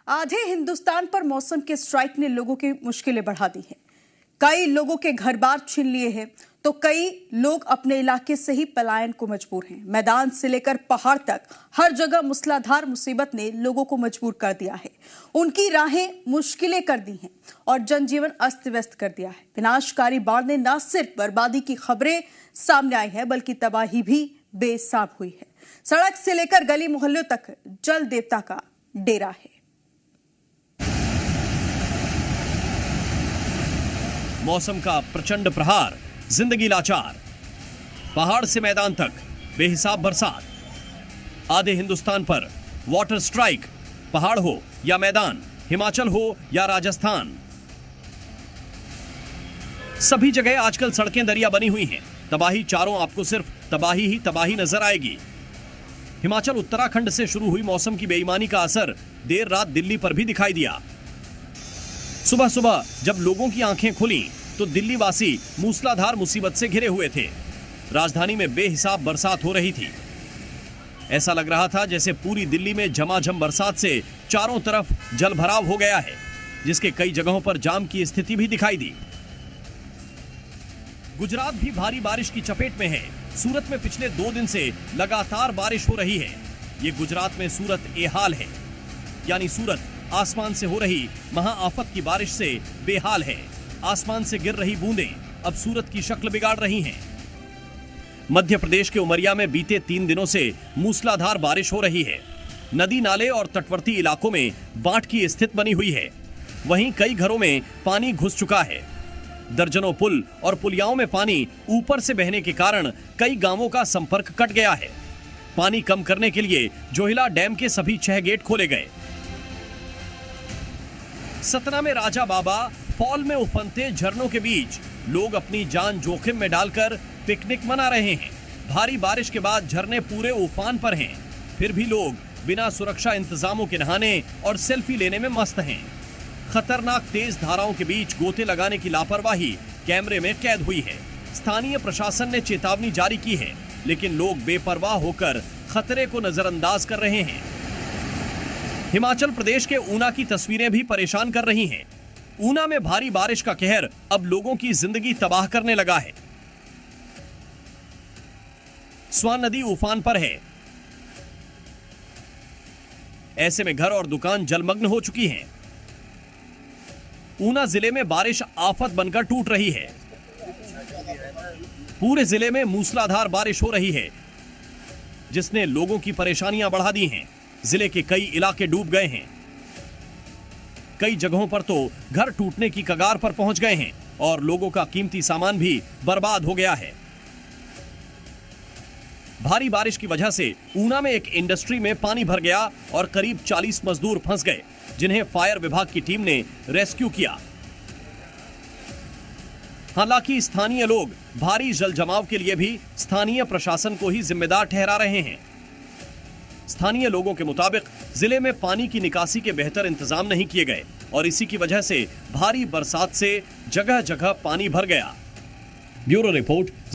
आधे हिंदुस्तान पर मौसम के स्ट्राइक ने लोगों की मुश्किलें बढ़ा दी हैं। कई लोगों के घर बार छीन लिए हैं तो कई लोग अपने इलाके से ही पलायन को मजबूर हैं। मैदान से लेकर पहाड़ तक हर जगह मूसलाधार मुसीबत ने लोगों को मजबूर कर दिया है। उनकी राहें मुश्किलें कर दी हैं और जनजीवन अस्त व्यस्त कर दिया है। विनाशकारी बाढ़ ने न सिर्फ बर्बादी की खबरें सामने आई है बल्कि तबाही भी बेसाब हुई है। सड़क से लेकर गली मोहल्लों तक जल देवता का डेरा है। मौसम का प्रचंड प्रहार, जिंदगी लाचार। पहाड़ से मैदान तक बेहिसाब बरसात। आधे हिंदुस्तान पर वाटर स्ट्राइक। पहाड़ हो या मैदान, हिमाचल हो या राजस्थान, सभी जगह आजकल सड़कें दरिया बनी हुई हैं। तबाही चारों आपको सिर्फ तबाही ही तबाही नजर आएगी। हिमाचल उत्तराखंड से शुरू हुई मौसम की बेईमानी का असर देर रात दिल्ली पर भी दिखाई दिया। सुबह सुबह जब लोगों की आंखें खुली तो दिल्ली वासी मूसलाधार मुसीबत से घिरे हुए थे। राजधानी में बेहिसाब बरसात हो रही थी। ऐसा लग रहा था जैसे पूरी दिल्ली में झमाझम बरसात से चारों तरफ जलभराव हो गया है, जिसके कई जगहों पर जाम की स्थिति भी दिखाई दी। गुजरात भी भारी बारिश की चपेट में है। सूरत में पिछले 2 दिन से लगातार बारिश हो रही है। ये गुजरात में सूरत ए हाल है, यानी सूरत आसमान से हो रही महाआफत की बारिश से बेहाल है। आसमान से गिर रही बूंदें अब सूरत की शक्ल बिगाड़ रही हैं। मध्य प्रदेश के उमरिया में बीते 3 दिनों से मूसलाधार बारिश हो रही है। नदी नाले और तटवर्ती इलाकों में बाढ़ की स्थिति बनी हुई है। वहीं कई घरों में पानी घुस चुका है। दर्जनों पुल और पुलियाओं में पानी ऊपर से बहने के कारण कई गांवों का संपर्क कट गया है। पानी कम करने के लिए जोहिला डैम के सभी 6 गेट खोले गए। सतना में राजा बाबा फॉल में उफनते झरनों के बीच लोग अपनी जान जोखिम में डालकर पिकनिक मना रहे हैं। भारी बारिश के बाद झरने पूरे उफान पर हैं, फिर भी लोग बिना सुरक्षा इंतजामों के नहाने और सेल्फी लेने में मस्त हैं। खतरनाक तेज धाराओं के बीच गोते लगाने की लापरवाही कैमरे में कैद हुई है। स्थानीय प्रशासन ने चेतावनी जारी की है, लेकिन लोग बेपरवाह होकर खतरे को नजरअंदाज कर रहे हैं। हिमाचल प्रदेश के ऊना की तस्वीरें भी परेशान कर रही हैं। ऊना में भारी बारिश का कहर अब लोगों की जिंदगी तबाह करने लगा है। स्वान नदी उफान पर है। ऐसे में घर और दुकान जलमग्न हो चुकी हैं। ऊना जिले में बारिश आफत बनकर टूट रही है। पूरे जिले में मूसलाधार बारिश हो रही है, जिसने लोगों की परेशानियां बढ़ा दी हैं। जिले के कई इलाके डूब गए हैं। कई जगहों पर तो घर टूटने की कगार पर पहुंच गए हैं और लोगों का कीमती सामान भी बर्बाद हो गया है। भारी बारिश की वजह से ऊना में एक इंडस्ट्री में पानी भर गया और करीब 40 मजदूर फंस गए, जिन्हें फायर विभाग की टीम ने रेस्क्यू किया। हालांकि स्थानीय लोग भारी जल जमाव के लिए भी स्थानीय प्रशासन को ही जिम्मेदार ठहरा रहे हैं। स्थानीय लोगों के मुताबिक जिले में पानी की निकासी के बेहतर इंतजाम नहीं किए गए और इसी की वजह से भारी बरसात से जगह जगह पानी भर गया। Bureau report.